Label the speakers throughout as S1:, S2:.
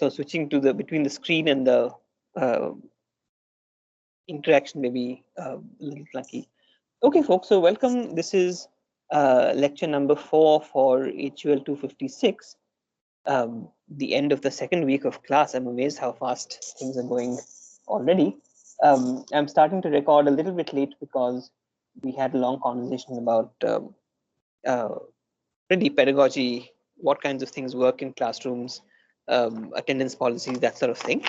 S1: So switching to the between the screen and the interaction may be a little clunky. Okay, folks, so welcome. This is lecture number 4 for HUL256. The end of the second week of class. I'm amazed how fast things are going already. I'm starting to record a little bit late because we had a long conversation about really pedagogy, what kinds of things work in classrooms, attendance policies, that sort of thing.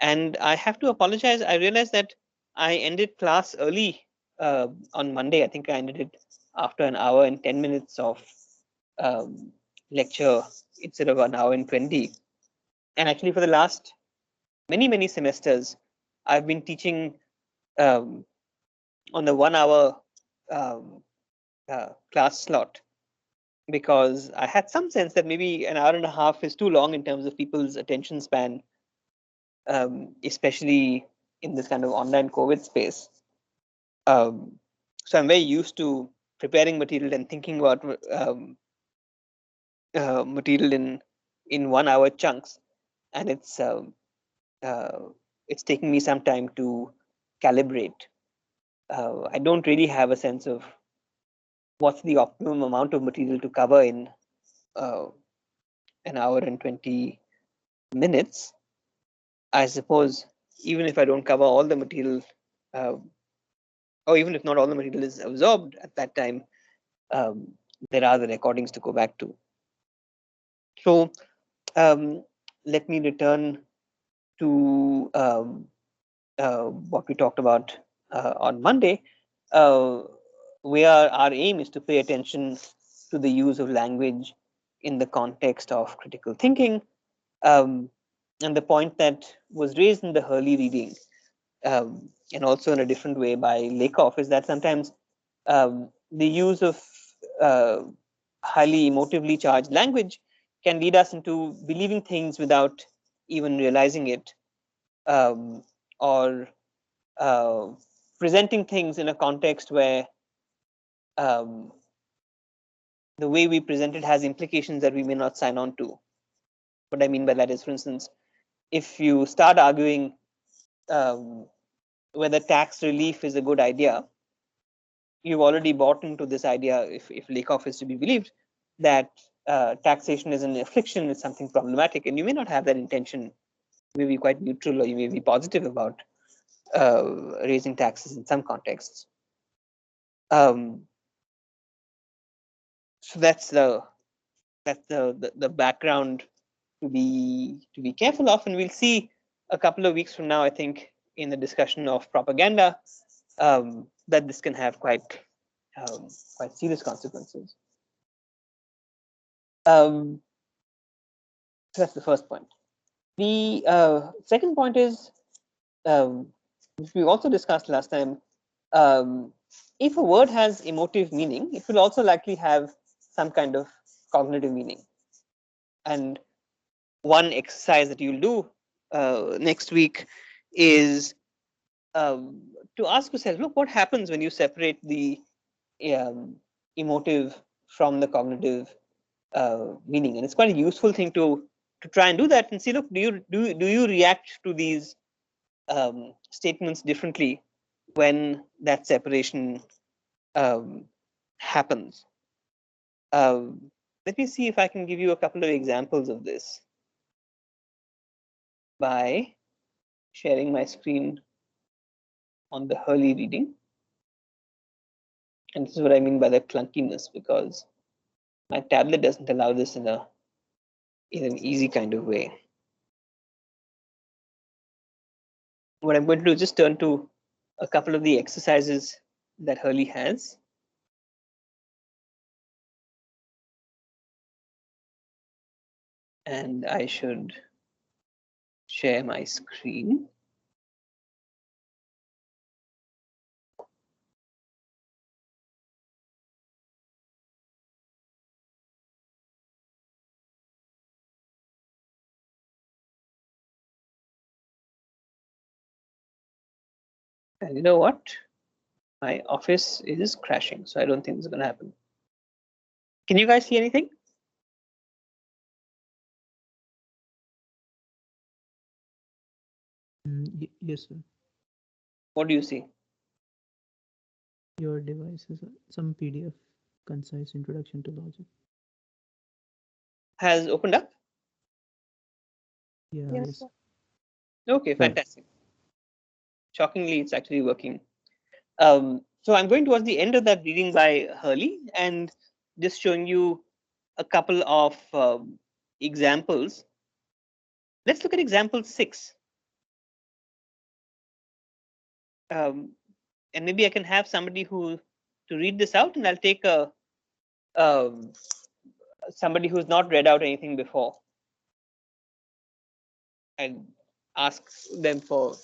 S1: And I have to apologize. I realized that I ended class early on Monday. I think I ended it after an hour and 10 minutes of lecture instead of an hour and 20. And actually, for the last many semesters, I've been teaching on the 1 hour class slot, because I had some sense that maybe an hour and a half is too long in terms of people's attention span, especially in this kind of online COVID space. So I'm very used to preparing material and thinking about material in 1 hour chunks, and it's taking me some time to calibrate. I don't really have a sense of what's the optimum amount of material to cover in an hour and 20 minutes. I suppose even if I don't cover all the material, or even if not all the material is absorbed at that time, there are the recordings to go back to. So let me return to what we talked about on Monday, where our aim is to pay attention to the use of language in the context of critical thinking. And the point that was raised in the Hurley reading, and also in a different way by Lakoff, is that sometimes the use of highly emotively charged language can lead us into believing things without even realizing it, or presenting things in a context where the way we present it has implications that we may not sign on to. What I mean by that is, for instance, if you start arguing whether tax relief is a good idea, you've already bought into this idea, if Lakoff is to be believed, that taxation is an affliction, is something problematic, and you may not have that intention. You may be quite neutral, or you may be positive about raising taxes in some contexts. So that's the background to be careful of, and we'll see a couple of weeks from now, I think, in the discussion of propaganda, that this can have quite serious consequences. So that's the first point. The second point is, which we also discussed last time, if a word has emotive meaning, it will also likely have some kind of cognitive meaning. And one exercise that you'll do next week is to ask yourself, look, what happens when you separate the emotive from the cognitive meaning? And it's quite a useful thing to try and do that and see, look, do you react to these statements differently when that separation happens? Let me see if I can give you a couple of examples of this by sharing my screen on the Hurley reading. And this is what I mean by the clunkiness, because my tablet doesn't allow this in an easy kind of way. What I'm going to do is just turn to a couple of the exercises that Hurley has. And I should share my screen. And you know what? My office is crashing, so I don't think this is going to happen. Can you guys see anything?
S2: Yes, sir.
S1: What do you see?
S2: Your device is some PDF, concise introduction to logic.
S1: Has opened up?
S2: Yeah,
S1: Yes.
S2: yes.
S1: Okay,
S2: Sir.
S1: fantastic. Shockingly, it's actually working. So I'm going towards the end of that reading by Hurley and just showing you a couple of examples. Let's look at example 6. And maybe I can have somebody who to read this out, and I'll take a um, somebody who's not read out anything before and ask them for.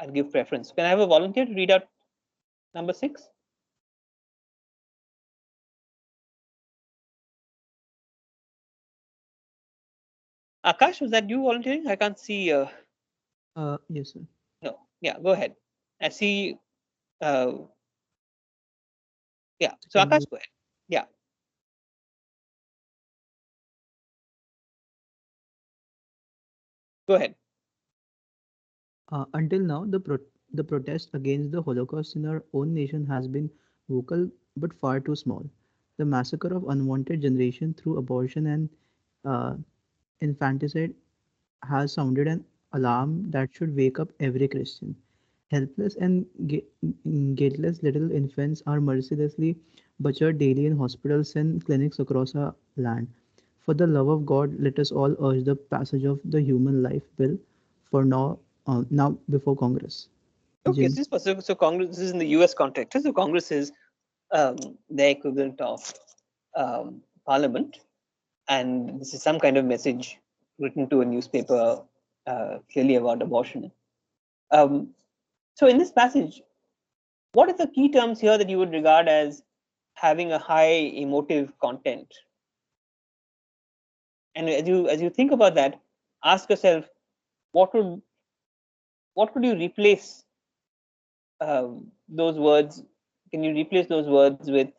S1: I'll give preference. Can I have a volunteer to read out number 6? Akash, was that you volunteering? I can't see.
S2: Yes, sir.
S1: No. Yeah, go ahead. I see. Uh, yeah.
S2: So
S1: So
S2: can
S1: Akash,
S2: you
S1: go ahead. Yeah, go ahead.
S2: Until now, the protest against the Holocaust in our own nation has been vocal but far too small. The massacre of unwanted generation through abortion and uh, infanticide has sounded an alarm that should wake up every Christian. Helpless and gateless little infants are mercilessly butchered daily in hospitals and clinics across our land. For the love of God, let us all urge the passage of the Human Life Bill for now before Congress.
S1: Okay,
S2: Jim.
S1: so Congress. This is in the U.S. context. So Congress is the equivalent of Parliament, and this is some kind of message written to a newspaper, clearly about abortion. Um, so in this passage, what are the key terms here that you would regard as having a high emotive content? And as you think about that, ask yourself, what would what could you replace those words? Can you replace those words with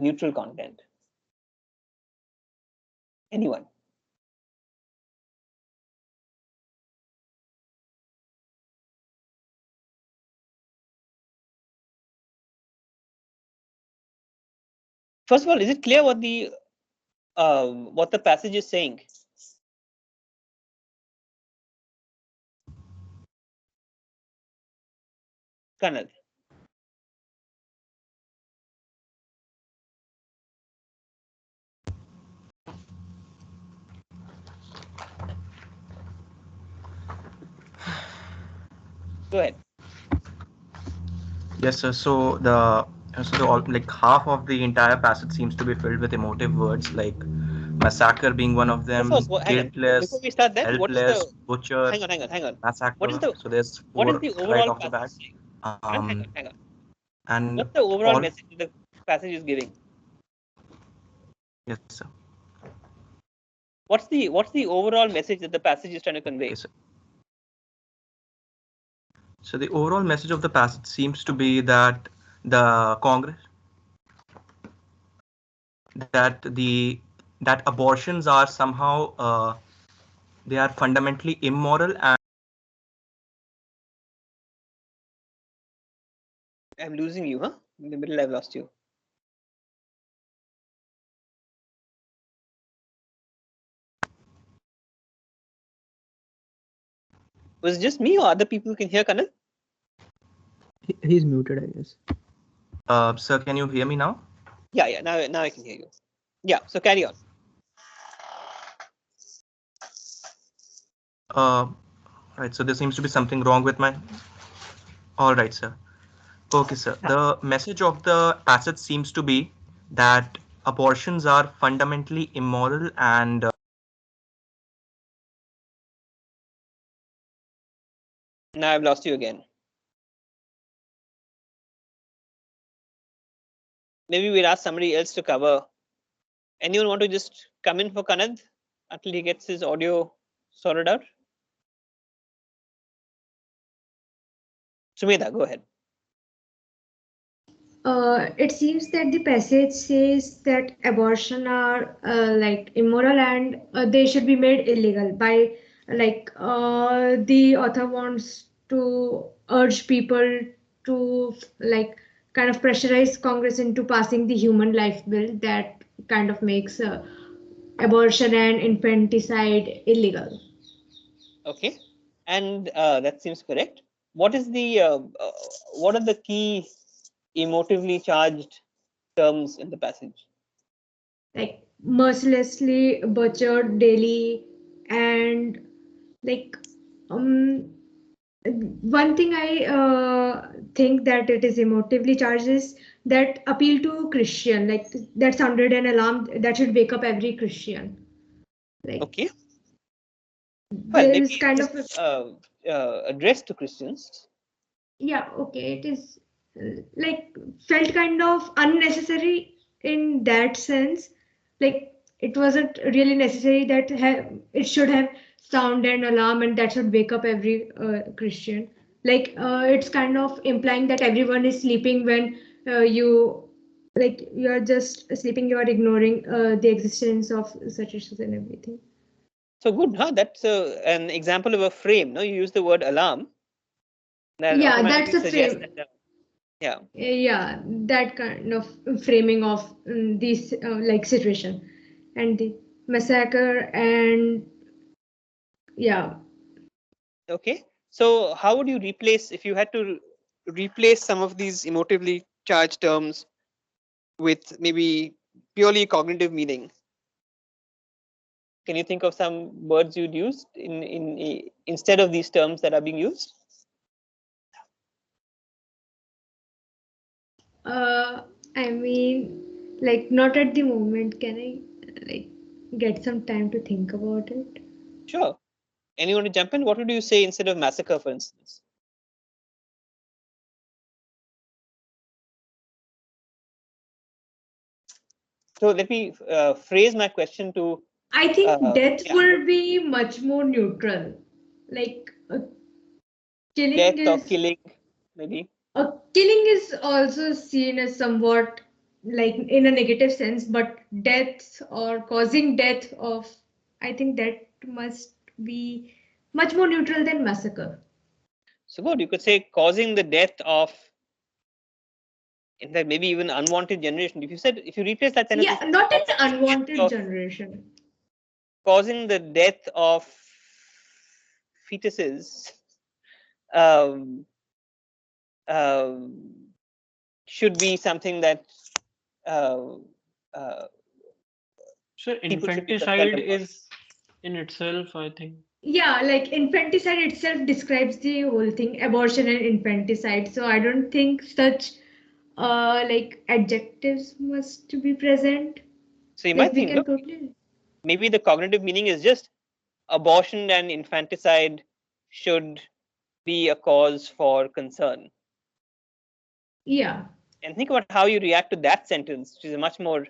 S1: neutral content? Anyone? First of all, is it clear what the passage is saying? Kanad. Go ahead.
S3: Yes, sir. So like half of the entire passage seems to be filled with emotive words like massacre being one of
S1: First
S3: them,
S1: of all, hang on. Before
S3: guiltless,
S1: we start that, what is
S3: helpless,
S1: the
S3: butcher,
S1: hang on. What is
S3: massacre.
S1: the
S3: So there's
S1: what is
S3: four
S1: the
S3: right
S1: overall
S3: off the
S1: passage
S3: bat.
S1: saying?
S3: Um,
S1: Hang on.
S3: and
S1: What's the overall
S3: all
S1: message the passage is giving?
S3: yes, sir.
S1: What's the overall message that the passage is trying to convey?
S3: Yes, sir. So the overall message of the passage seems to be that the Congress that the that abortions are somehow they are fundamentally immoral and
S1: I'm losing you, huh? In the middle, I've lost you. Was it just me or other people can hear Kanad?
S2: He's muted, I guess.
S3: sir, can you hear me now?
S1: Yeah. Now I can hear you. Yeah. So carry on.
S3: Uh, right, so there seems to be something wrong with my. All right, sir. Okay, sir. The message of the passage seems to be that abortions are fundamentally immoral and
S1: Now I've lost you again. Maybe we'll ask somebody else to cover. Anyone want to just come in for Kanad until he gets his audio sorted out? Sumedha, go ahead.
S4: It seems that the passage says that abortion are like immoral and they should be made illegal by like the author wants to urge people to like kind of pressurize Congress into passing the human life bill that kind of makes abortion and infanticide illegal.
S1: Okay, and that seems correct. What is the what are the key emotively charged terms in the passage?
S4: Like mercilessly butchered daily, and like um one thing I think that it is emotively charged is that appeal to Christian, like that sounded an alarm that should wake up every Christian. Like
S1: Okay, well,
S4: there
S1: maybe
S4: is
S1: it
S4: kind
S1: is
S4: of
S1: addressed to Christians.
S4: yeah, okay, it is like felt kind of unnecessary in that sense. Like it wasn't really necessary that it should have sound an alarm and that should wake up every Christian. Like it's kind of implying that everyone is sleeping when you like you're just sleeping, you are ignoring the existence of such issues and everything.
S1: So good, huh? That's an example of a frame. No, you use the word alarm. That
S4: Yeah, that's
S1: automatically
S4: a
S1: suggests
S4: frame.
S1: that. Yeah.
S4: Yeah, that kind of framing of this like situation and the massacre and yeah.
S1: Okay. So how would you replace if you had to replace some of these emotively charged terms with maybe purely cognitive meaning? Can you think of some words you'd use instead of these terms that are being used?
S4: uh I mean, like not at the moment. Can I like get some time to think about it?
S1: Sure. Anyone to jump in? What would you say instead of massacre, for instance? So let me phrase my question to
S4: I think death
S1: yeah,
S4: would be much more neutral. Like killing
S1: death or
S4: is
S1: killing, maybe.
S4: killing is also seen as somewhat like in a negative sense, but death or causing death of, I think that must be much more neutral than massacre.
S1: So good. You could say causing the death of, in fact, maybe even unwanted generation. If you replace that sentence with
S4: Yeah, not an
S1: causing the death
S4: unwanted
S1: of
S4: generation.
S1: causing the death of fetuses, um, um, should be something that uh, uh,
S5: So
S1: people should be concerned
S5: infanticide
S1: about.
S5: is in itself, I think.
S4: Yeah, like infanticide itself describes the whole thing, abortion and infanticide. So I don't think such like adjectives must be present.
S1: So you
S4: Like
S1: might
S4: we
S1: think,
S4: can
S1: look,
S4: totally.
S1: maybe the cognitive meaning is just abortion and infanticide should be a cause for concern.
S4: Yeah.
S1: And think about how you react to that sentence, which is a much more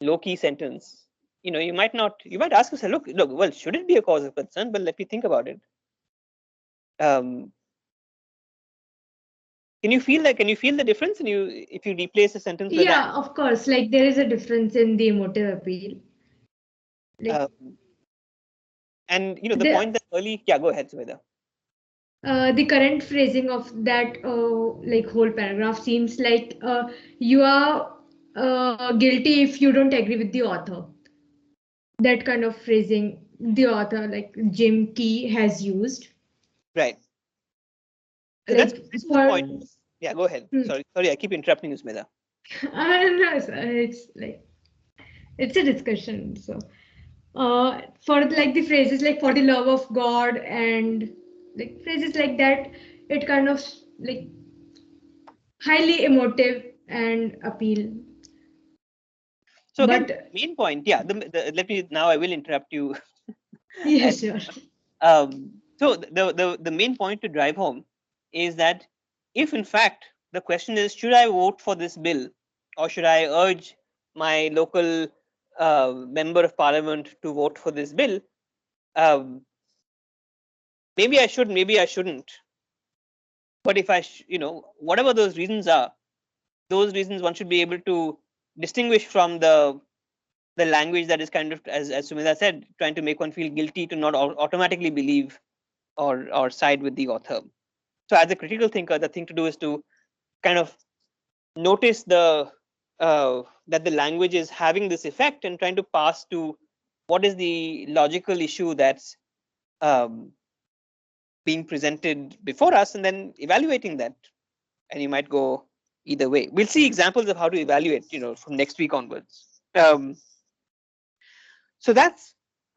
S1: low-key sentence. You might not, you might ask yourself, look, well, should it be a cause of concern? But let me think about it. Um, can you feel the difference if you replace a sentence with that?
S4: Yeah, of course. Like there is a difference in the emotive appeal. Like
S1: Um, and the
S4: the
S1: point that early, yeah, go ahead, Sumedha.
S4: the current phrasing of that like whole paragraph seems like you are guilty if you don't agree with the author. That kind of phrasing the author like Jim Key has used.
S1: Right. So that's
S4: Like
S1: precisely the
S4: for
S1: point. Yeah, go ahead. Sorry, I keep interrupting you, Sumedha.
S4: no, it's like it's a discussion. So for like the phrases like for the love of God and like phrases like that, it kind of like highly emotive and appeal.
S1: So again,
S4: But
S1: main point, yeah. Let me now. I will interrupt you.
S4: yes,
S1: And,
S4: sure.
S1: so the main point to drive home is that if in fact the question is should I vote for this bill or should I urge my local member of parliament to vote for this bill, um, maybe I should, maybe I shouldn't. But if whatever those reasons are, those reasons one should be able to distinguish from the the language that is kind of, as Sumita said, trying to make one feel guilty to not automatically believe or side with the author. So as a critical thinker, the thing to do is to kind of notice that the language is having this effect and trying to pass to what is the logical issue that's um, being presented before us, and then evaluating that. And you might go either way. We'll see examples of how to evaluate, from next week onwards. So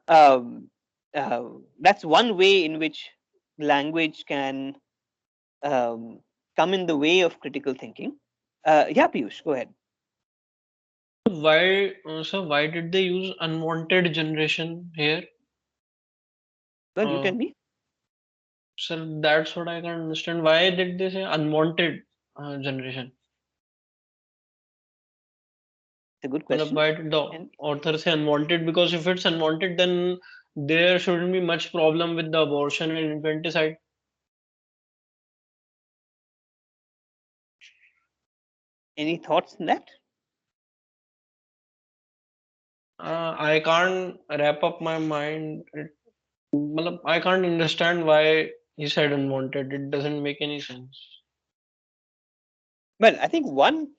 S1: um, that's one way in which language can come in the way of critical thinking. Yeah, Piyush, go ahead.
S5: Why did they use unwanted generation here?
S1: Well, you
S5: Uh,
S1: tell me.
S5: so that's what I can understand. Why did they say unwanted generation?
S1: It's a good
S5: Matlab,
S1: question.
S5: why did the
S1: And
S5: author say unwanted? Because if it's unwanted, then there shouldn't be much problem with the abortion and infanticide.
S1: any thoughts on that?
S5: I can't wrap up my mind. Matlab, I can't understand why he said unwanted. It doesn't make any sense.
S1: Well, I think one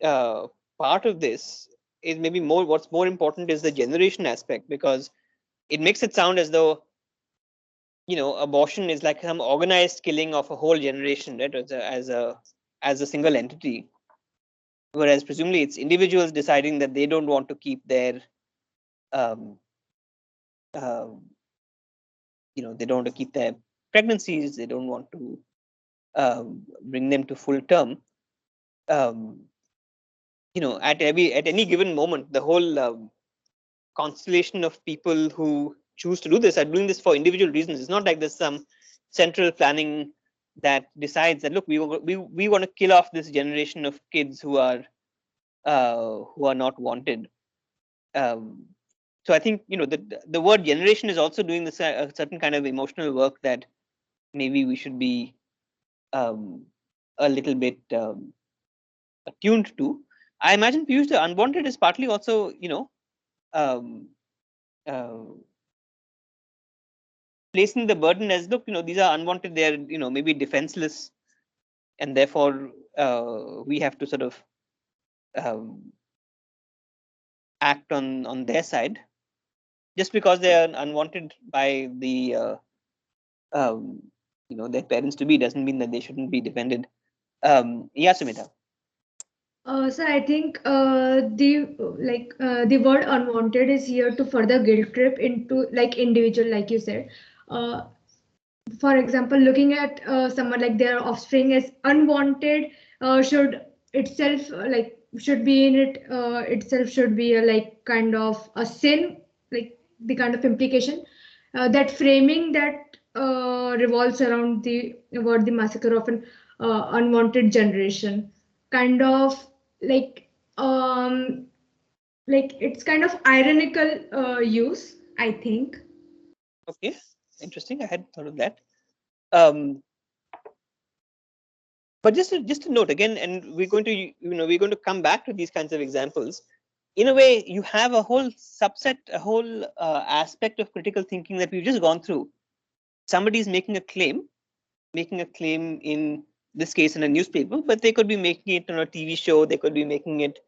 S1: uh, part of this is maybe more. What's more important is the generation aspect, because it makes it sound as though abortion is like some organized killing of a whole generation, right? As a single entity, whereas presumably it's individuals deciding that they don't want to keep their um, uh, they don't want to keep their pregnancies, they don't want to bring them to full term. um, at any given moment, the whole constellation of people who choose to do this are doing this for individual reasons. It's not like there's some central planning that decides that, look, we want to kill off this generation of kids who are not wanted. um, so I think the word generation is also doing this a certain kind of emotional work that maybe we should be um, a little bit attuned to. I imagine, Piyush, the unwanted is partly also um, uh, placing the burden as, look, these are unwanted, they're maybe defenseless, and therefore we have to sort of um, act on their side. Just because they are unwanted by um, their parents to be, doesn't mean that they shouldn't be defended. Yeah, Sumita.
S4: So I think the word unwanted is here to further guilt trip into like individual, like you said. Uh, for example, looking at someone like their offspring as unwanted should itself should be in it itself should be a like kind of a sin, like the kind of implication that framing that revolves around the word the massacre of an unwanted generation, kind of like it's kind of ironical use, I think.
S1: Okay, interesting. I hadn't thought of that. Um, but just to note again, and we're going to come back to these kinds of examples. In a way, you have a whole subset, a whole aspect of critical thinking that we've just gone through. Somebody is making a claim in this case in a newspaper, but they could be making it on a TV show, they could be making it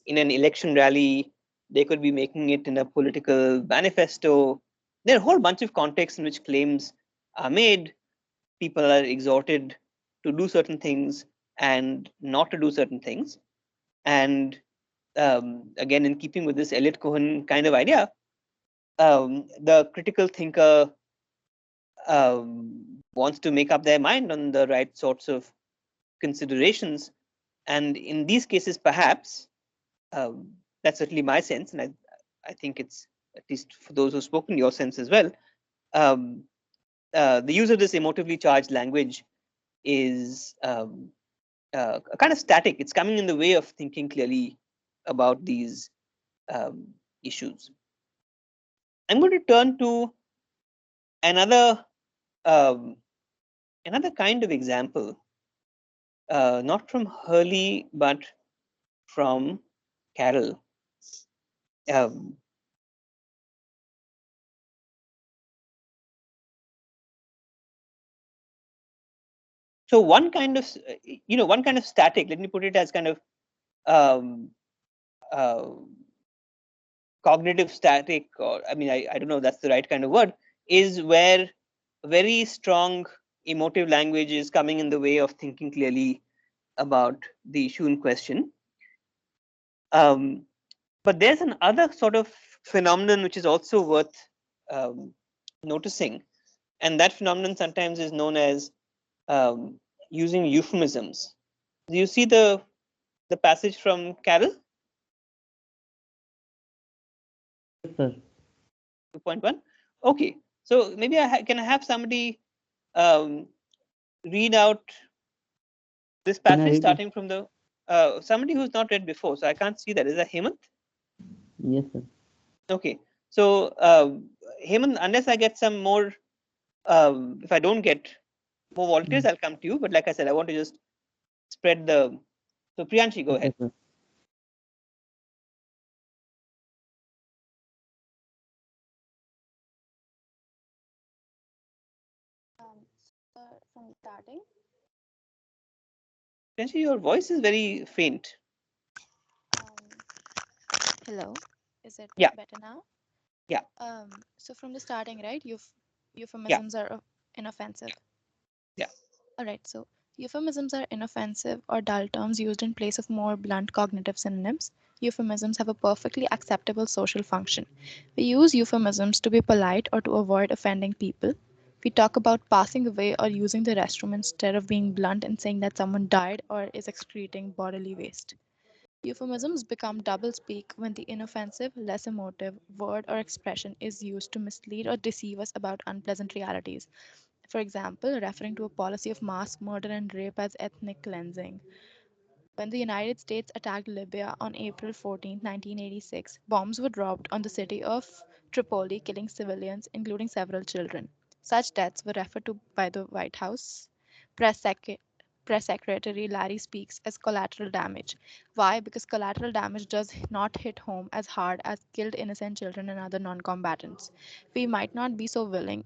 S1: in an election rally, they could be making it in a political manifesto. There are a whole bunch of contexts in which claims are made. People are exhorted to do certain things and not to do certain things. And again, in keeping with this Elliot Cohen kind of idea, the critical thinker wants to make up their mind on the right sorts of considerations. And in these cases, perhaps, that's certainly my sense, and I think it's, at least for those who've spoken, your sense as well. Um, the use of this emotively charged language is kind of static. It's coming in the way of thinking clearly about these issues. I'm going to turn to another um, another kind of example, not from Hurley, but from Carroll. So one kind of static. Let me put it as kind of um, uh, cognitive static, or I mean, I don't know if that's the right kind of word, is where very strong emotive language is coming in the way of thinking clearly about the issue in question. But there's another sort of phenomenon which is also worth noticing, and that phenomenon sometimes is known as using euphemisms. Do you see the passage from Carroll?
S6: Yes, sir.
S1: 2.1. Okay, so maybe can I have somebody read out this
S6: Can I
S1: passage
S6: read it?
S1: starting from the somebody who's not read before, so I can't see that. Is that Hemant?
S6: Yes, sir.
S1: Okay, so Hemant, unless I get some more, if I don't get more volunteers, I'll come to you. But like I said, I want to just spread the. So Priyanshi, go
S6: Okay,
S1: ahead.
S6: sir.
S7: From starting.
S1: Priyanshi, your voice is very faint.
S7: Hello, is it
S1: Yeah,
S7: better now?
S1: yeah,
S7: So from the starting, right?
S1: yeah,
S7: Euphemisms are inoffensive.
S1: yeah.
S7: All right, so euphemisms are inoffensive or dull terms used in place of more blunt cognitive synonyms. Euphemisms have a perfectly acceptable social function. We use euphemisms to be polite or to avoid offending people. We talk about passing away or using the restroom instead of being blunt and saying that someone died or is excreting bodily waste. Euphemisms become doublespeak when the inoffensive, less emotive word or expression is used to mislead or deceive us about unpleasant realities. For example, referring to a policy of mass murder and rape as ethnic cleansing. When the United States attacked Libya on April 14, 1986, bombs were dropped on the city of Tripoli, killing civilians, including several children. Such deaths were referred to by the White House press, sec- press secretary Larry Speaks as collateral damage. Why? Because collateral damage does not hit home as hard as killed innocent children and other non-combatants. We might not be so willing.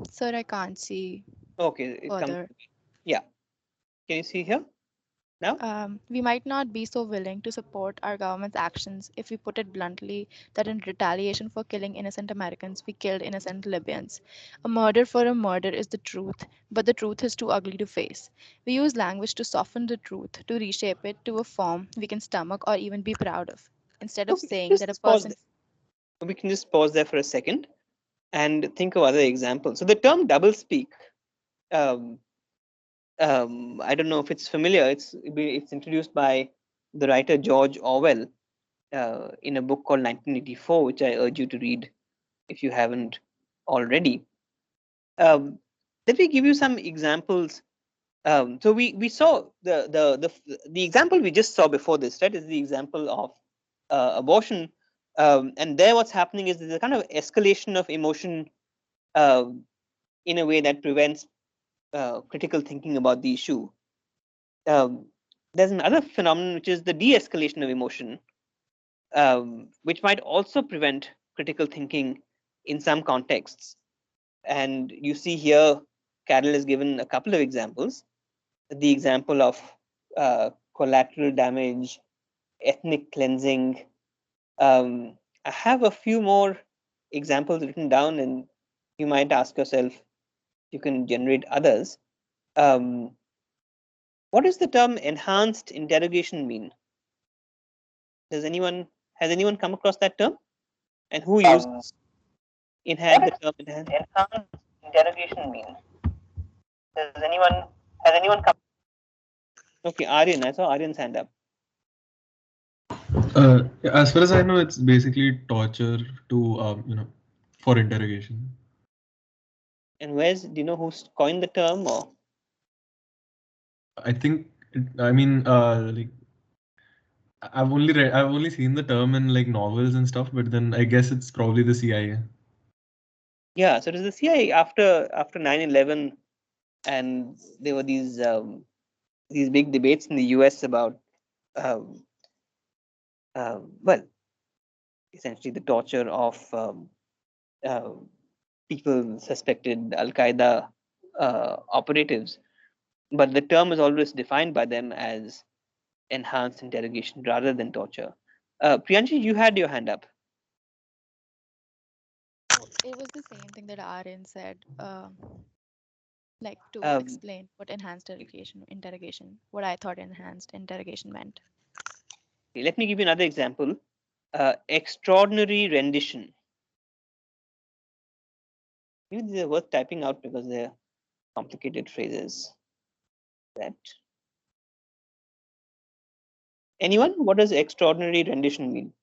S7: Sir, I can't see
S1: Okay, it comes.
S7: further.
S1: Yeah, can you see here now?
S7: We might not be so willing to support our government's actions if we put it bluntly that in retaliation for killing innocent Americans, we killed innocent Libyans. A murder for a murder is the truth, but the truth is too ugly to face. We use language to soften the truth, to reshape it to a form we can stomach or even be proud of. Instead of
S1: So
S7: saying that a
S1: just pause.
S7: person.
S1: We can just pause there for a second and think of other examples. So the term doublespeak, um, I don't know if it's familiar. It's introduced by the writer George Orwell in a book called 1984, which I urge you to read if you haven't already. Let me give you some examples. So we saw the example we just saw before this, right? Is the example of abortion, and there what's happening is there's a kind of escalation of emotion uh, in a way that prevents critical thinking about the issue. Um, there's another phenomenon which is the de-escalation of emotion, which might also prevent critical thinking in some contexts. And you see here, Carol has given a couple of examples. The example of collateral damage, ethnic cleansing. I have a few more examples written down, and you might ask yourself, you can generate others. Um, what does the term enhanced interrogation mean? Has anyone come across that term? And who uses the term enhanced interrogation mean? Has anyone come? Okay, Aryan, I saw Aryan's hand up.
S8: As far as I know, it's basically torture to, for interrogation.
S1: And do you know who's coined the term? Or
S8: I think, like I've only seen the term in like novels and stuff, but then I guess it's probably the CIA.
S1: yeah, so it was the CIA after 9/11, and there were these big debates in the US about um, well, essentially the torture of uh, people suspected Al Qaeda operatives. But the term is always defined by them as enhanced interrogation rather than torture. Priyanshi, you had your hand up.
S7: Oh, it was the same thing that Aryan said, like to
S1: Um,
S7: explain what enhanced interrogation, what I thought enhanced interrogation meant.
S1: Let me give you another example. Extraordinary rendition. Maybe these are worth typing out because they're complicated phrases. That anyone? What does extraordinary rendition mean?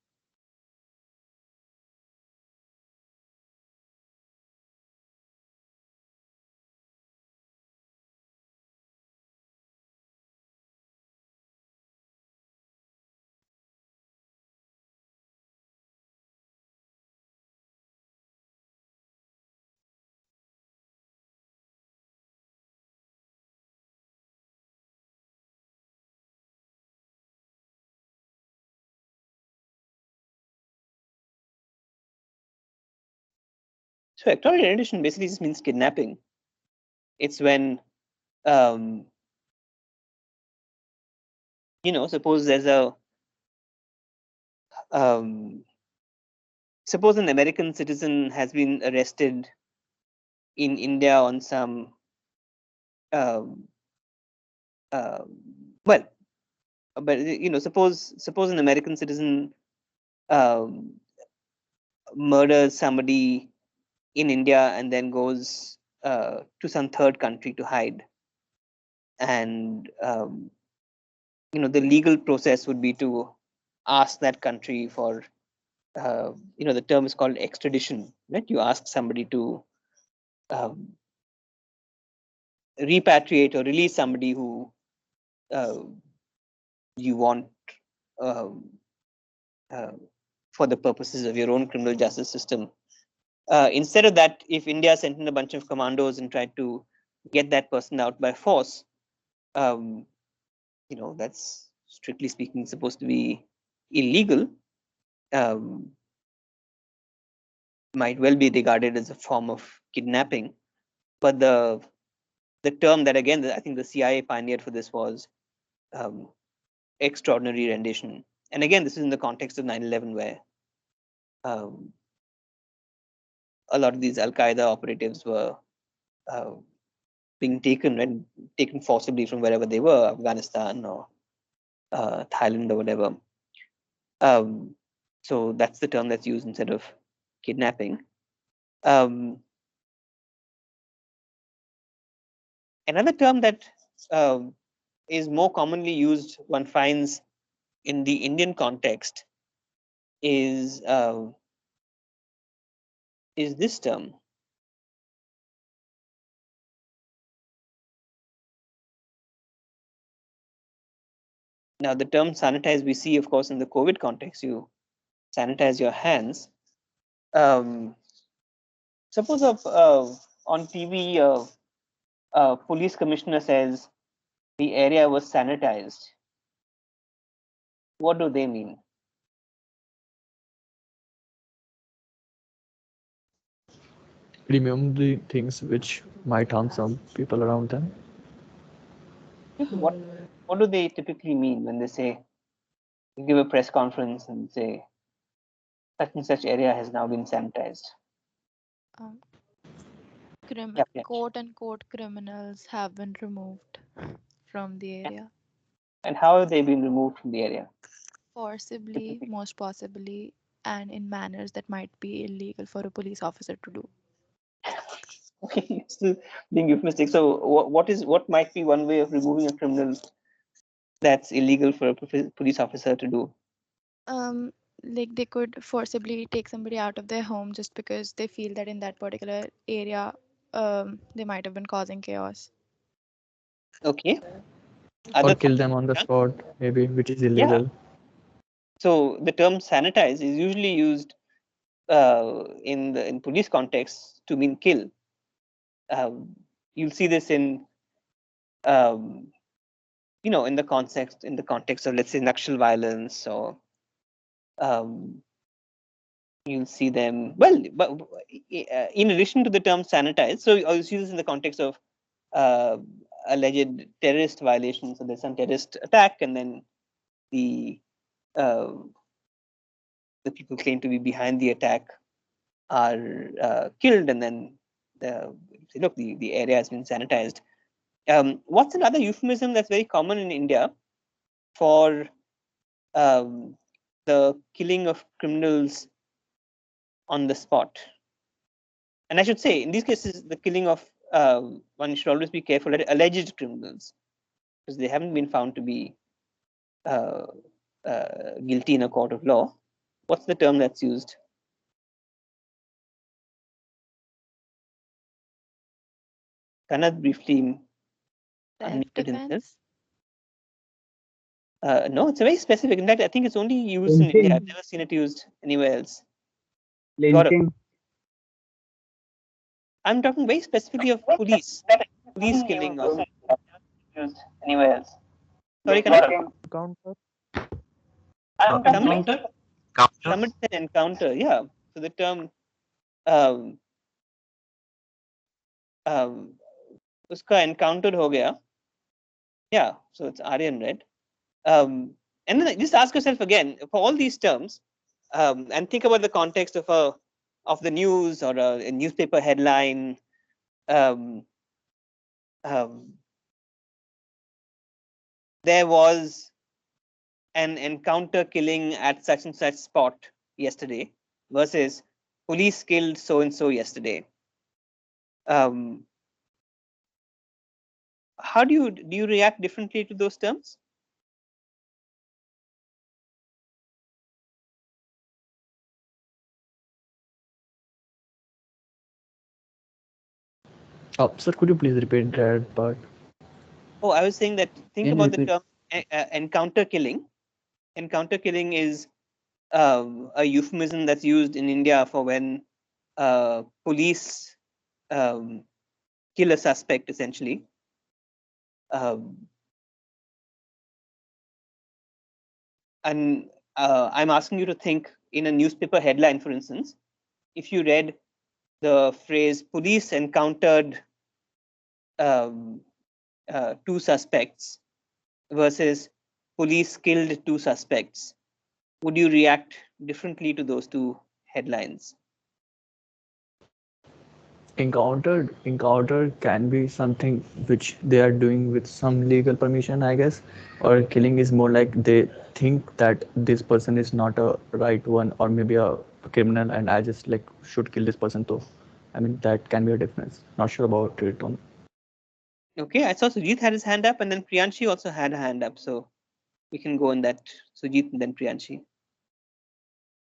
S1: So extraordinary rendition basically just means kidnapping. It's when suppose there's a suppose an American citizen has been arrested in India on some um, uh, well, but suppose an American citizen um, murders somebody in India and then goes to some third country to hide, and the legal process would be to ask that country for the term is called extradition, right? You ask somebody to um, repatriate or release somebody who uh, you want um, uh, for the purposes of your own criminal justice system. Instead of that, if India sent in a bunch of commandos and tried to get that person out by force, um, that's strictly speaking supposed to be illegal. Um, might well be regarded as a form of kidnapping, but the term that again I think the CIA pioneered for this was um, extraordinary rendition. And again, this is in the context of 9/11, where um, a lot of these Al Qaeda operatives were uh, being taken forcibly from wherever they were, Afghanistan or Thailand or whatever. Um, so that's the term that's used instead of kidnapping. Um, Another term that is more commonly used, one finds in the Indian context, is this term. Now, the term sanitize we see, of course, in the COVID context. You sanitize your hands. Suppose on TV, a police commissioner says the area was sanitized. What do they mean?
S9: Remove the things which might harm some people around them.
S1: What do they typically mean when they say, give a press conference and say such and such area has now been sanitized?
S7: Um,
S1: Yeah, yeah.
S7: quote unquote criminals have been removed from the area.
S1: And how have they been removed from the area?
S7: Forcibly,
S1: Typically.
S7: most possibly, and in manners that might be illegal for a police officer to do.
S1: Okay, still being euphemistic. So, what might be one way of removing a criminal that's illegal for a police officer to do?
S7: Um, like they could forcibly take somebody out of their home just because they feel that in that particular area, they might have been causing chaos.
S1: Okay.
S9: Or
S1: Other
S9: kill
S1: thoughts?
S9: them on the spot, maybe, which is
S1: Yeah.
S9: illegal.
S1: So the term sanitize is usually used in police context to mean kill. You'll see this um, in the context of, let's say, Nakshal violence or um, you'll see them well, but in addition to the term sanitized. So I'll see this in the context of uh, alleged terrorist violations. So there's some terrorist attack, and then the uh, the people claim to be behind the attack are killed, and then say, look, the area has been sanitized. What's another euphemism that's very common in India for the killing of criminals on the spot? And I should say, in these cases, the killing of one should always be careful at alleged criminals, because they haven't been found to be uh, guilty in a court of law. What's the term that's used? Kanad briefly unmuted himself.
S7: Self-defense.
S1: No, it's a very specific. In fact, I think it's only used in India. I've never seen it used anywhere else. Gaurav,
S2: Lynching.
S1: I'm talking very specifically of police killing of used anywhere else. Sorry, Kanad?
S9: Counter.
S1: Somebody,
S5: Encounter?
S1: somebody said encounter. Yeah. So the term um, uska encountered ho gaya. Yeah. So it's Aryan, right? And then just ask yourself again for all these terms, and think about the context of the news or a newspaper headline. Um, um, there was an encounter killing at such and such spot yesterday versus police killed so and so yesterday. Um, how do you react differently to those terms?
S9: Sir, could you please repeat that part?
S1: Oh, I was saying that think
S6: Can you
S1: about the
S6: repeat?
S1: term encounter killing. Encounter killing is a euphemism that's used in India for when police kill a suspect, essentially. Um, and I'm asking you to think in a newspaper headline, for instance, if you read the phrase police encountered um, two suspects versus police killed two suspects, would you react differently to those two headlines?
S9: Encounter can be something which they are doing with some legal permission, I guess. Or killing is more like they think that this person is not a right one, or maybe a criminal, and I just like should kill this person too. I mean, that can be a difference. Not sure about it on.
S1: Okay, I saw Sujit had his hand up, and then Priyanshi also had a hand up, so we can go in that. Sujit and then Priyanshi.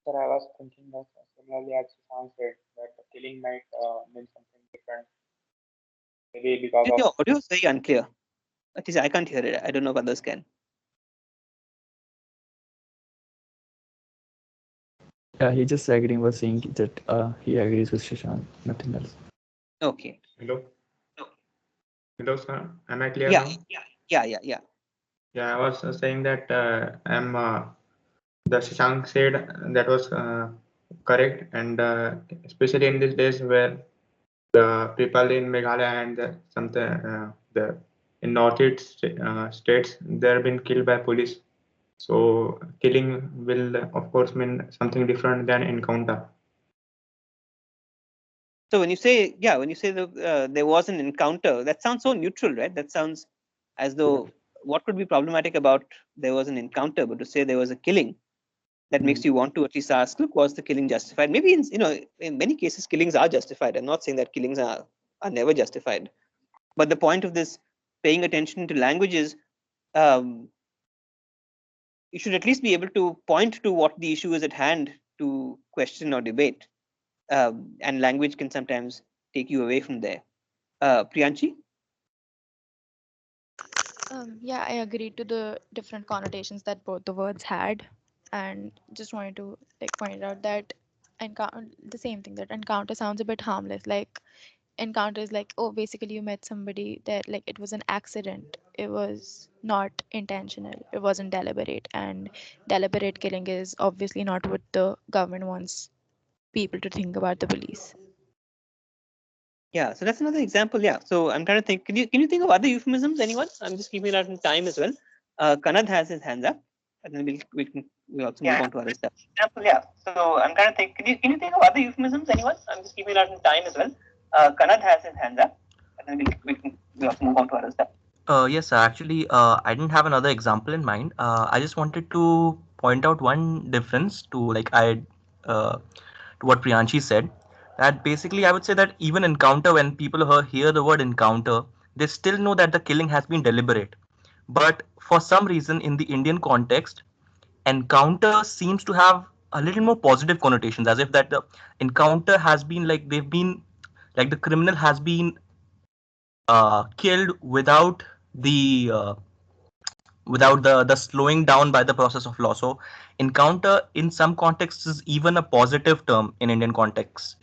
S10: Sir, I was thinking that similarly as Sushant said, that the killing might mean something different. Maybe because of
S1: Your audio is very unclear. At least I can't hear it. I don't know if others can.
S9: Yeah, he just agreeing was saying that he agrees with Shashank, nothing else.
S1: Okay.
S10: hello, hello, sir. Am I clear
S1: Yeah,
S10: now?
S1: yeah.
S10: Yeah, I was saying that I'm the Shashank said that was correct, and especially in these days where the people in Meghalaya and the in northeast states they're been killed by police. So killing will of course mean something different than encounter.
S1: So when you say there was an encounter, that sounds so neutral, right? That sounds as though what could be problematic about there was an encounter, but to say there was a killing, that makes you want to at least ask, look, was the killing justified? Maybe in many cases killings are justified. I'm not saying that killings are never justified, but the point of this paying attention to language is you should at least be able to point to what the issue is at hand to question or debate. And language can sometimes take you away from there. Priyanshi?
S7: Yeah, I agree to the different connotations that both the words had, and just wanted to like point out that encounter the same thing, that encounter sounds a bit harmless. Like encounter is like, oh, basically you met somebody that like it was an accident. It was not intentional. It wasn't deliberate. And deliberate killing is obviously not what the government wants people to think about the police.
S1: Yeah, so that's another example. Yeah, so I'm trying to think. Can you think of other euphemisms? Anyone? I'm just keeping it out in time as well. Kanad has his hands up, and then we'll also move on to other stuff. Example. Yeah, so I'm trying to think. Can you think of other euphemisms? Anyone? I'm just keeping it out in time as well. Kanad has his hands up, and then we'll also move on to other stuff.
S3: Yes, sir. Actually, I didn't have another example in mind. I just wanted to point out one difference to to what Priyanshi said. That basically, I would say that even encounter, when people hear the word encounter, they still know that the killing has been deliberate. But for some reason, in the Indian context, encounter seems to have a little more positive connotations, as if that the encounter has been like they've been like the criminal has been killed without the slowing down by the process of law. So encounter in some contexts is even a positive term in Indian context.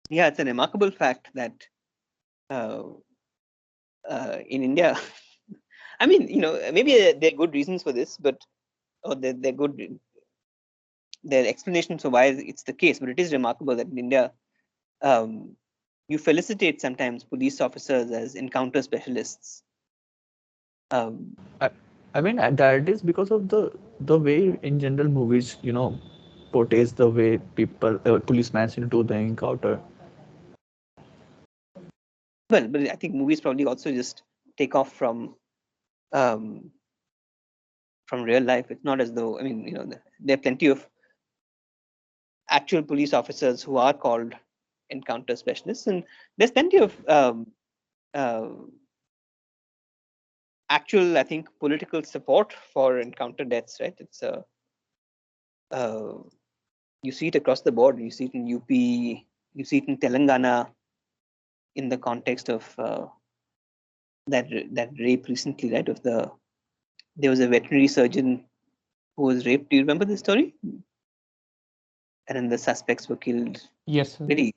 S1: Yeah, it's a remarkable fact that uh, in India, I mean, maybe there are good reasons for this, but or they're good. There are explanations for why it's the case, but it is remarkable that in India, um, you felicitate sometimes police officers as encounter specialists.
S9: I, I mean that is because of the way in general movies portrays the way people policemen do the encounter.
S1: Well, but I think movies probably also just take off um, from real life. It's not as though, I mean, there are plenty of actual police officers who are called encounter specialists, and there's plenty of uh, actual, I think, political support for encounter deaths. Right? It's uh, you see it across the board. You see it in UP. You see it in Telangana in the context of that rape recently, right? There was a veterinary surgeon who was raped. Do you remember the story? And then the suspects were killed.
S5: Yes, sir.
S1: Really,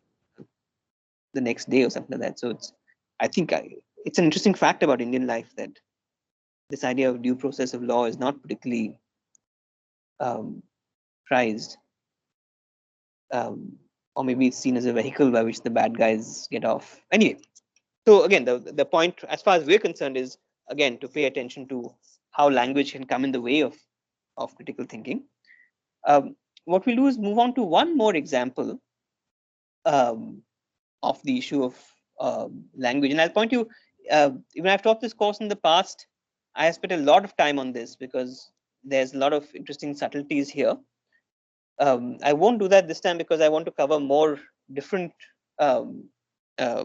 S1: the next day or something like that. So I think it's an interesting fact about Indian life that this idea of due process of law is not particularly um, prized, or maybe it's seen as a vehicle by which the bad guys get off. Anyway, so again, the point, as far as we're concerned, is again to pay attention to how language can come in the way of critical thinking. What we'll do is move on to one more example um, of the issue of language, and I'll point you. Even I've taught this course in the past, I have spent a lot of time on this because there's a lot of interesting subtleties here. I won't do that this time because I want to cover more different um, uh,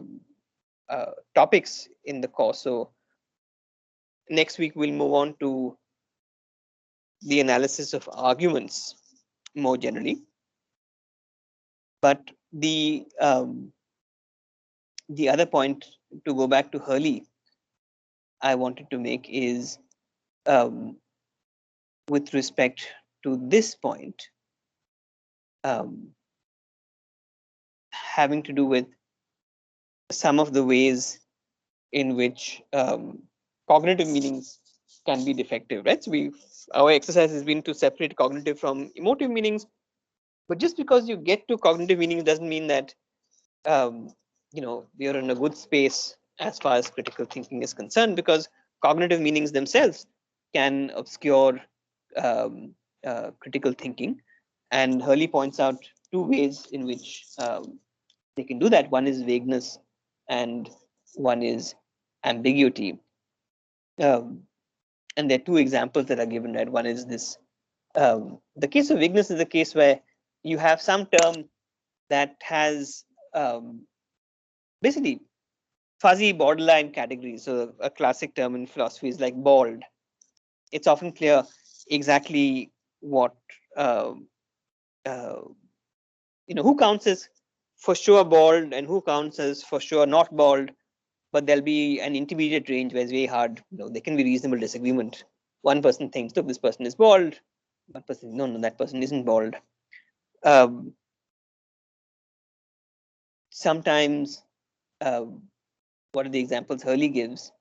S1: topics in the course. So next week we'll move on to the analysis of arguments more generally. But the other point, to go back to Hurley, I wanted to make is um, with respect to this point, having to do with some of the ways in which cognitive meanings can be defective, right? So our exercise has been to separate cognitive from emotive meanings, but just because you get to cognitive meanings doesn't mean that um, we are in a good space as far as critical thinking is concerned, because cognitive meanings themselves can obscure um, critical thinking. And Hurley points out two ways in which they can do that. One is vagueness, and one is ambiguity. And there are two examples that are given. Right, one is this. The case of vagueness is the case where you have some term that has basically fuzzy borderline categories. So a classic term in philosophy is like bald. It's often clear exactly what uh, who counts as for sure bald and who counts as for sure not bald. But there'll be an intermediate range where it's very hard. There can be reasonable disagreement. One person thinks, look, this person is bald. One person, no, that person isn't bald. Um, sometimes, what are the examples Hurley gives?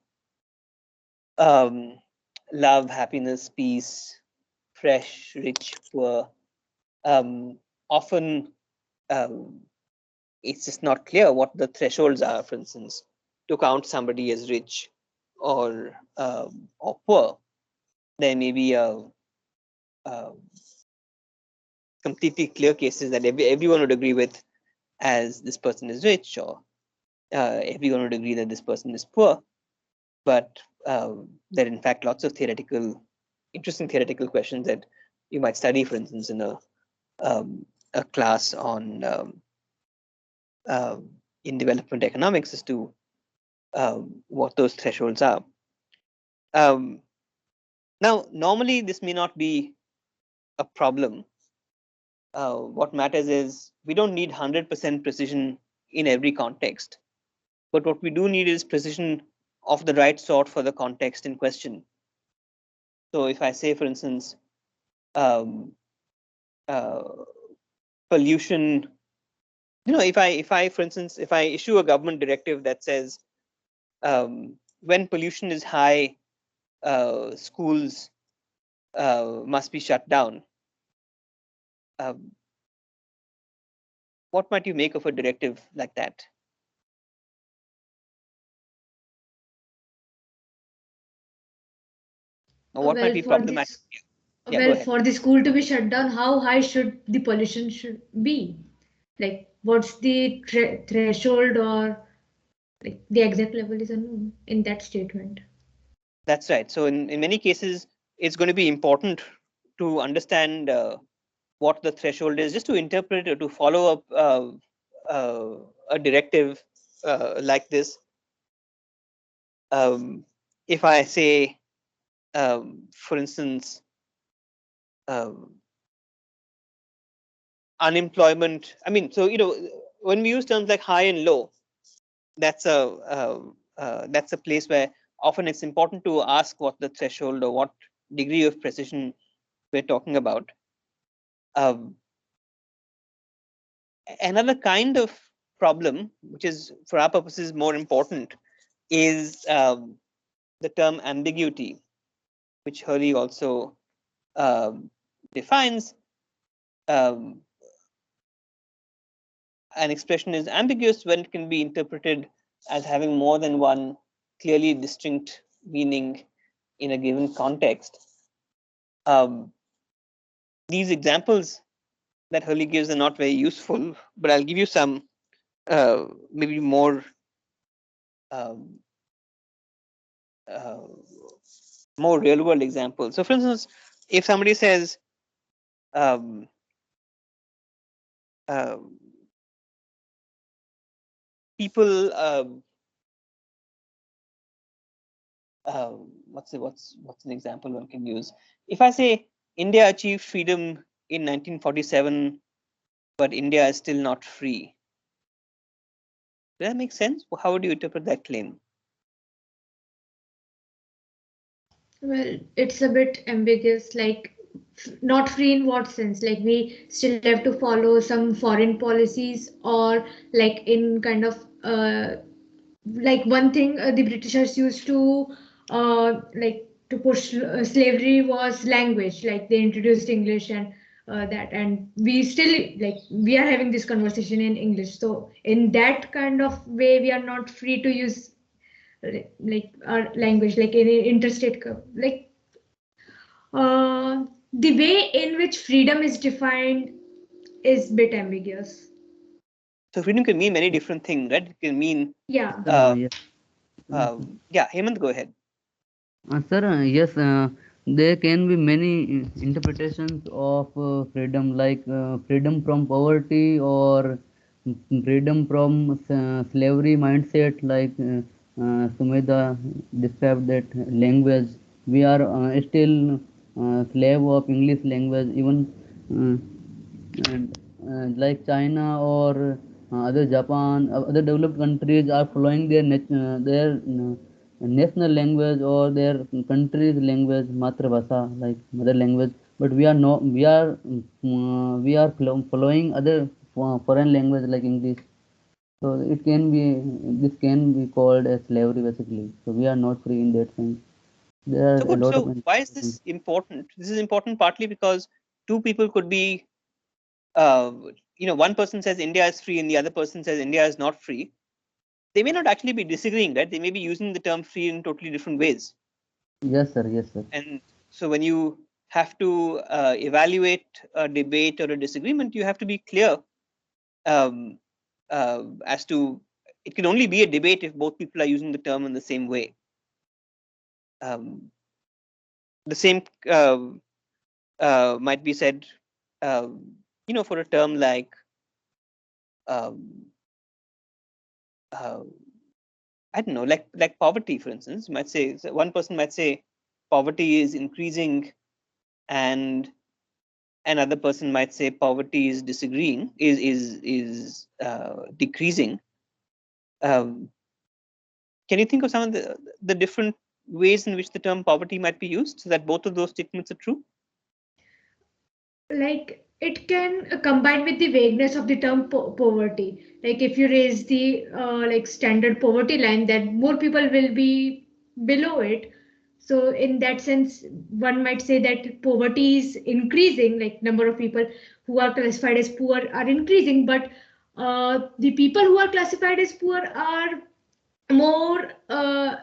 S1: Love, happiness, peace, fresh, rich, poor. Often it's just not clear what the thresholds are, for instance, to count somebody as rich or poor. There may be a completely clear cases that everyone would agree with as this person is rich, or everyone would agree that this person is poor. But there are in fact lots of interesting theoretical questions that you might study, for instance, in a class on in development economics as to what those thresholds are. Now, normally this may not be a problem. What matters is we don't need 100% precision in every context, but what we do need is precision of the right sort for the context in question. So if I say, for instance, um, uh, pollution, if I, for instance, if I issue a government directive that says when pollution is high, schools must be shut down. What might you make of a directive like that? Or what might
S4: Well,
S1: be
S4: for
S1: problematic?
S4: this,
S1: Yeah, go ahead.
S4: for the school to be shut down, how high should the pollution should be? Like, what's the threshold, or like the exact level is unknown in that statement.
S1: That's right. So in many cases, it's going to be important to understand what the threshold is, just to interpret or to follow up a directive like this. If I say, for instance, unemployment, I mean, so when we use terms like high and low, that's a place where often it's important to ask what the threshold or what degree of precision we're talking about. Another kind of problem, which is for our purposes more important, is the term ambiguity, which Hurley also defines. Um, an expression is ambiguous when it can be interpreted as having more than one clearly distinct meaning in a given context. These examples that Hurley gives are not very useful, but I'll give you some maybe more um, uh, more real world examples. So, for instance, if somebody says, um, uh, people, what's an example one can use? If I say India achieved freedom in 1947, but India is still not free, does that make sense? How would you interpret that claim?
S4: Well, it's a bit ambiguous, like not free in what sense? Like we still have to follow some foreign policies, or like in kind of like one thing the Britishers used to like to push slavery was language. Like they introduced English and that, and we still like we are having this conversation in English. So in that kind of way, we are not free to use like our language, like in interstate like the way in which freedom is defined is bit ambiguous.
S1: So, freedom can mean many different things, right? It can mean,
S4: Yeah.
S6: Yes.
S1: yeah, Hemant, go ahead.
S6: Sir, yes, there can be many interpretations of freedom, like freedom from poverty or freedom from slavery mindset, like Sumedha described that language. We are still slave of English language, even and like China or other Japan, other developed countries are following their national language or their country's language, matrabhasha, like mother language. But we are no, we are following other foreign language like English. So it can be, this can be called as slavery basically. So we are not free in that sense. There are
S1: So
S6: a
S1: good.
S6: lot of
S1: So why is
S6: interpretations.
S1: this important? This is important partly because two people could be, one person says India is free and the other person says India is not free. They may not actually be disagreeing, right? They may be using the term free in totally different ways.
S6: Yes, sir. Yes, sir.
S1: And so when you have to evaluate a debate or a disagreement, you have to be clear um, as to it can only be a debate if both people are using the term in the same way. The same might be said, for a term like um, uh, I don't know, like poverty, for instance. You might say, so one person might say poverty is increasing, and another person might say poverty is disagreeing, is decreasing. Um, can you think of some of the different ways in which the term poverty might be used so that both of those statements are true?
S4: Like it can combine with the vagueness of the term poverty. Like if you raise the like standard poverty line, that more people will be below it. So in that sense, one might say that poverty is increasing, like number of people who are classified as poor are increasing, but the people who are classified as poor are more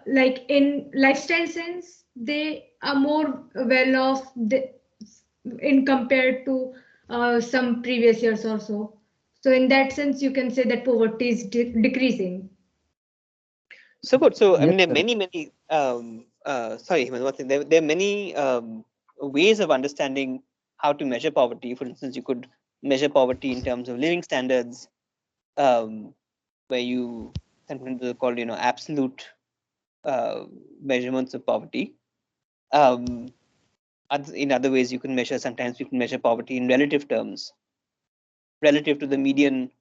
S4: like in lifestyle sense, they are more well off in compared to some previous years or so. So in that sense, you can say that poverty is decreasing.
S1: So good. So I
S6: Yes,
S1: mean, there are
S6: sir.
S1: many. Sorry, Hemant, one thing. There are many ways of understanding how to measure poverty. For instance, you could measure poverty in terms of living standards, where you sometimes are called, absolute measurements of poverty. Um, in other ways, you can measure. Sometimes you can measure poverty in relative terms, relative to the median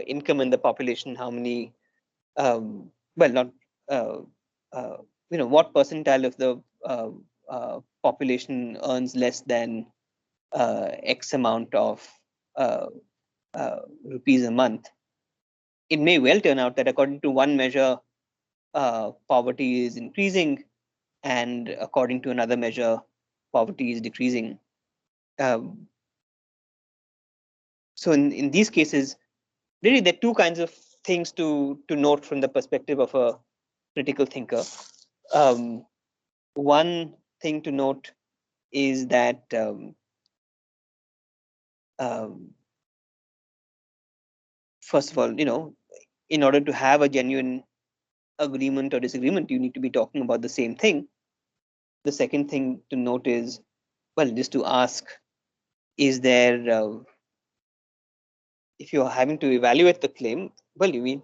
S1: income in the population. How many well, not uh, uh, what percentile of the population earns less than X amount of rupees a month. It may well turn out that according to one measure, poverty is increasing, and according to another measure, poverty is decreasing. Um, so in these cases, really, there are two kinds of things to note from the perspective of a critical thinker. Um, One thing to note is that um, first of all, in order to have a genuine agreement or disagreement, you need to be talking about the same thing. The second thing to note is, well, just to ask, is there, if you're having to evaluate the claim, well, you need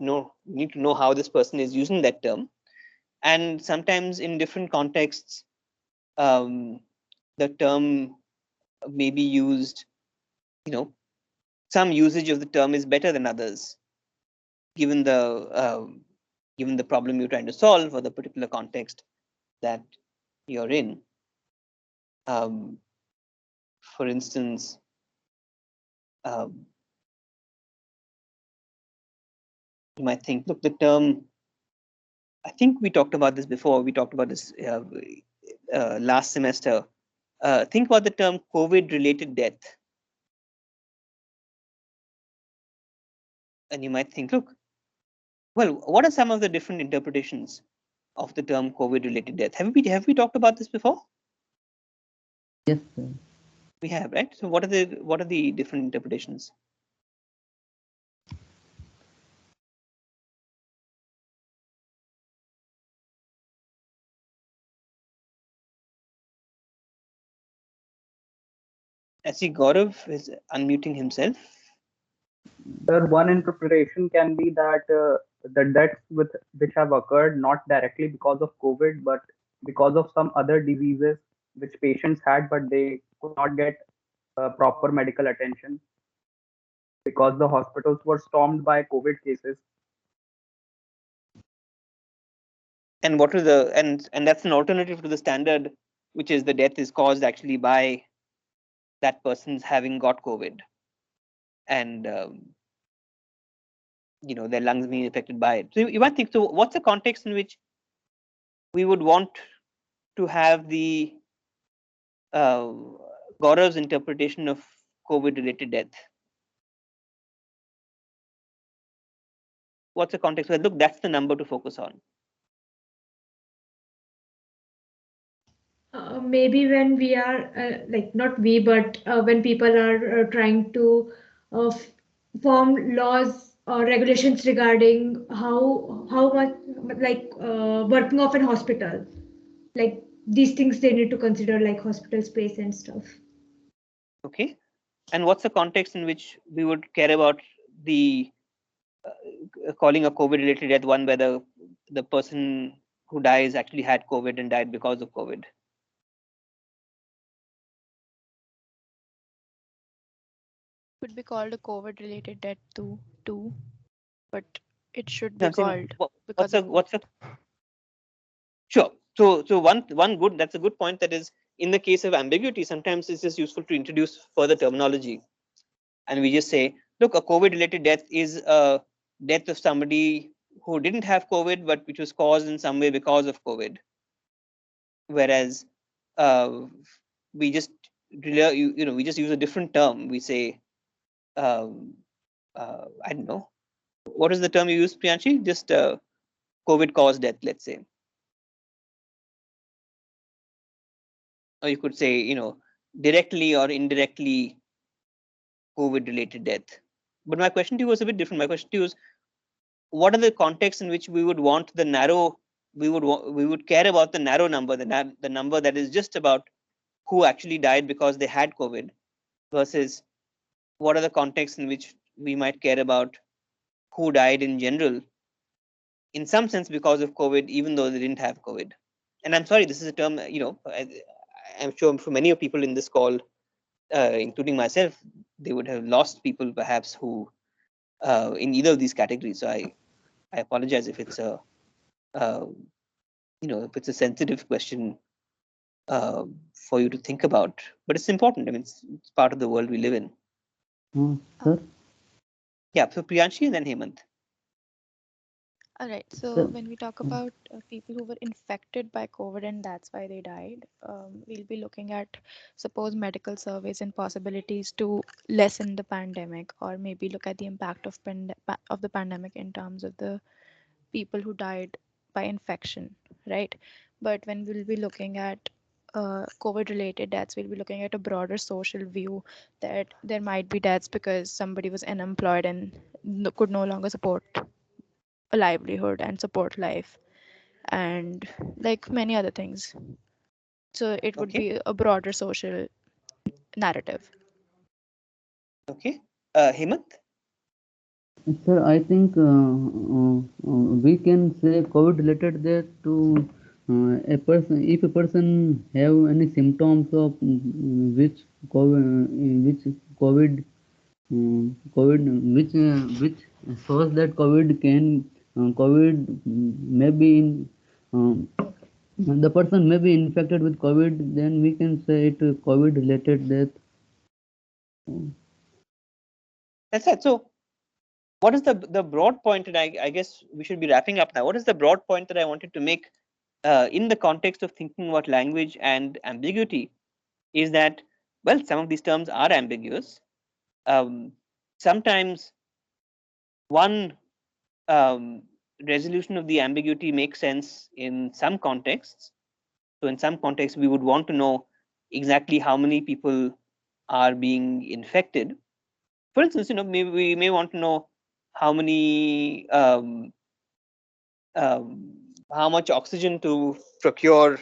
S1: to know how this person is using that term, and sometimes in different contexts, um, the term may be used. Some usage of the term is better than others, given the problem you're trying to solve or the particular context that you're in. Um, for instance, um, you might think, look, the term. I think we talked about this before. We talked about this last semester. Think about the term COVID-related death, and you might think, look, well, what are some of the different interpretations of the term COVID-related death? Have we talked about this before?
S6: Yes, sir.
S1: We have, right? So what are the different interpretations? I see Gaurav is unmuting himself.
S11: Sir, one interpretation can be that the deaths which have occurred not directly because of COVID, but because of some other diseases which patients had, but they could not get proper medical attention because the hospitals were stormed by COVID cases.
S1: And what are the and that's an alternative to the standard, which is the death is caused actually by that person's having got COVID. And their lungs being affected by it. So you might think, so what's the context in which we would want to have the uh, Gaurav's interpretation of COVID-related death? What's the context? Well, look, that's the number to focus on.
S4: Maybe when we are like not we, but when people are trying to form laws or regulations regarding how much like working of an hospital, like these things they need to consider, like hospital space and stuff.
S1: Okay, and what's the context in which we would care about the calling a COVID-related death one where the person who dies actually had COVID and died because of COVID?
S7: Could be called a COVID related death too, but it should
S1: No,
S7: be
S1: I'm saying,
S7: called because
S1: what's a sure. So one good, that's a good point. That is, in the case of ambiguity, sometimes it's just useful to introduce further terminology, and we just say, look, a COVID-related death is a death of somebody who didn't have COVID, but which was caused in some way because of COVID. Whereas uh, we just we just use a different term. We say, um, I don't know, what is the term you use, Priyanshi? Just COVID caused death, let's say. Or you could say, directly or indirectly COVID related death. But my question to you was a bit different. My question to you is, what are the contexts in which we would want the narrow, we would care about the narrow number, the number that is just about who actually died because they had COVID, versus what are the contexts in which we might care about who died in general, in some sense because of COVID, even though they didn't have COVID. And I'm sorry, this is a term, I'm sure for many of people in this call, including myself, they would have lost people perhaps who in either of these categories. So I apologize if it's a if it's a sensitive question for you to think about, but it's important. I mean, it's part of the world we live in.
S6: Sir?
S1: Yeah. So Priyanshi and then Hemant.
S7: all right. So
S6: Sir,
S7: when we talk about people who were infected by COVID and that's why they died, we'll be looking at suppose medical surveys and possibilities to lessen the pandemic, or maybe look at the impact of of the pandemic in terms of the people who died by infection, right? But when we'll be looking at COVID related deaths, we'll be looking at a broader social view that there might be deaths because somebody was unemployed and could no longer support a livelihood and support life, and like many other things. So it would
S1: Okay.
S7: be a broader social narrative.
S1: Okay. Hemant.
S6: sir, I think we can say COVID-related death to a person if a person have any symptoms of which COVID COVID which shows that COVID may be in the person may be infected with COVID, then we can say it COVID-related death.
S1: That's right. So what is the broad point? And I guess we should be wrapping up now. What is the broad point that I wanted to make in the context of thinking about language and ambiguity? Is that, well, some of these terms are ambiguous. Sometimes one resolution of the ambiguity makes sense in some contexts. So in some contexts, we would want to know exactly how many people are being infected. For instance, maybe we may want to know how many how much oxygen to procure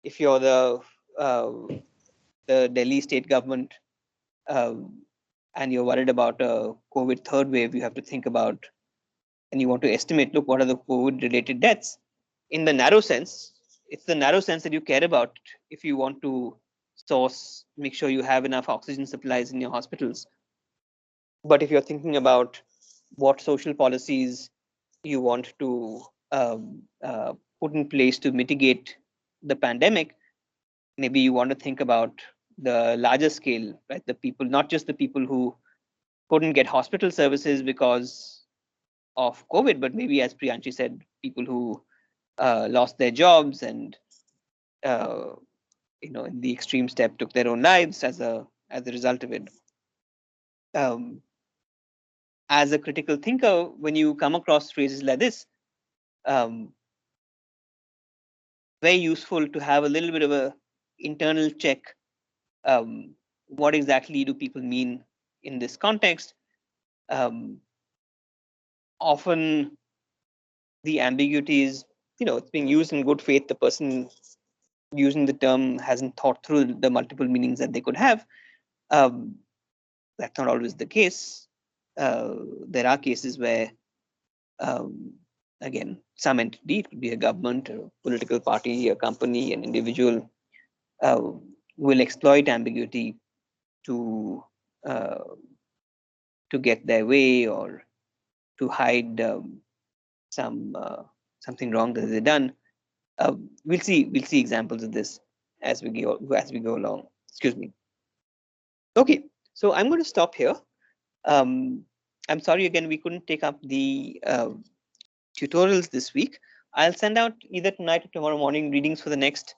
S1: if you're uh, the Delhi state government, and you're worried about a COVID third wave. You have to think about, and you want to estimate, look, what are the COVID related deaths in the narrow sense. It's the narrow sense that you care about if you want to make sure you have enough oxygen supplies in your hospitals. But if you're thinking about what social policies you want to put in place to mitigate the pandemic, maybe you want to think about the larger scale, right? The people, not just the people who couldn't get hospital services because of COVID, but maybe, as Priyanshi said, people who lost their jobs and in the extreme step took their own lives as a result of it. As a critical thinker, when you come across phrases like this, very useful to have a little bit of a internal check. What exactly do people mean in this context? Often the ambiguity is, it's being used in good faith. The person using the term hasn't thought through the multiple meanings that they could have. That's not always the case. There are cases where, again, some entity, it could be a government, a political party, a company, an individual, will exploit ambiguity to get their way or to hide something wrong that they've done. We'll see examples of this as we go along. Excuse me. Okay, so I'm going to stop here. I'm sorry again, we couldn't take up the tutorials this week. I'll send out either tonight or tomorrow morning readings for the next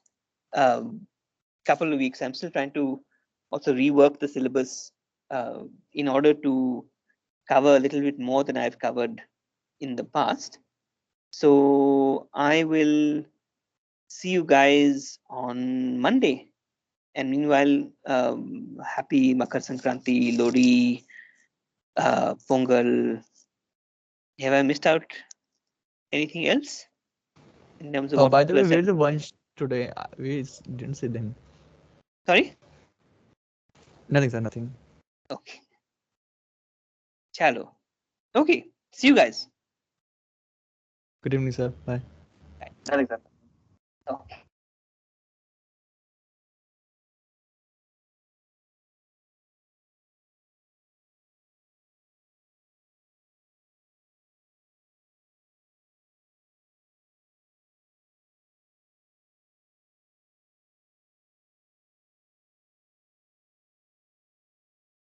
S1: couple of weeks. I'm still trying to also rework the syllabus in order to cover a little bit more than I've covered in the past. So I will see you guys on Monday. And meanwhile, happy Makar Sankranti, Lodi, Pongal. Have I missed out anything else in terms of what
S9: By the
S1: people
S9: way,
S1: have said?
S9: where's the bunch today? Didn't see them.
S1: Sorry?
S9: Nothing, sir. Nothing.
S1: Okay. Chalo. Okay. See you guys.
S9: Good evening, sir. Bye.
S1: Bye. Okay.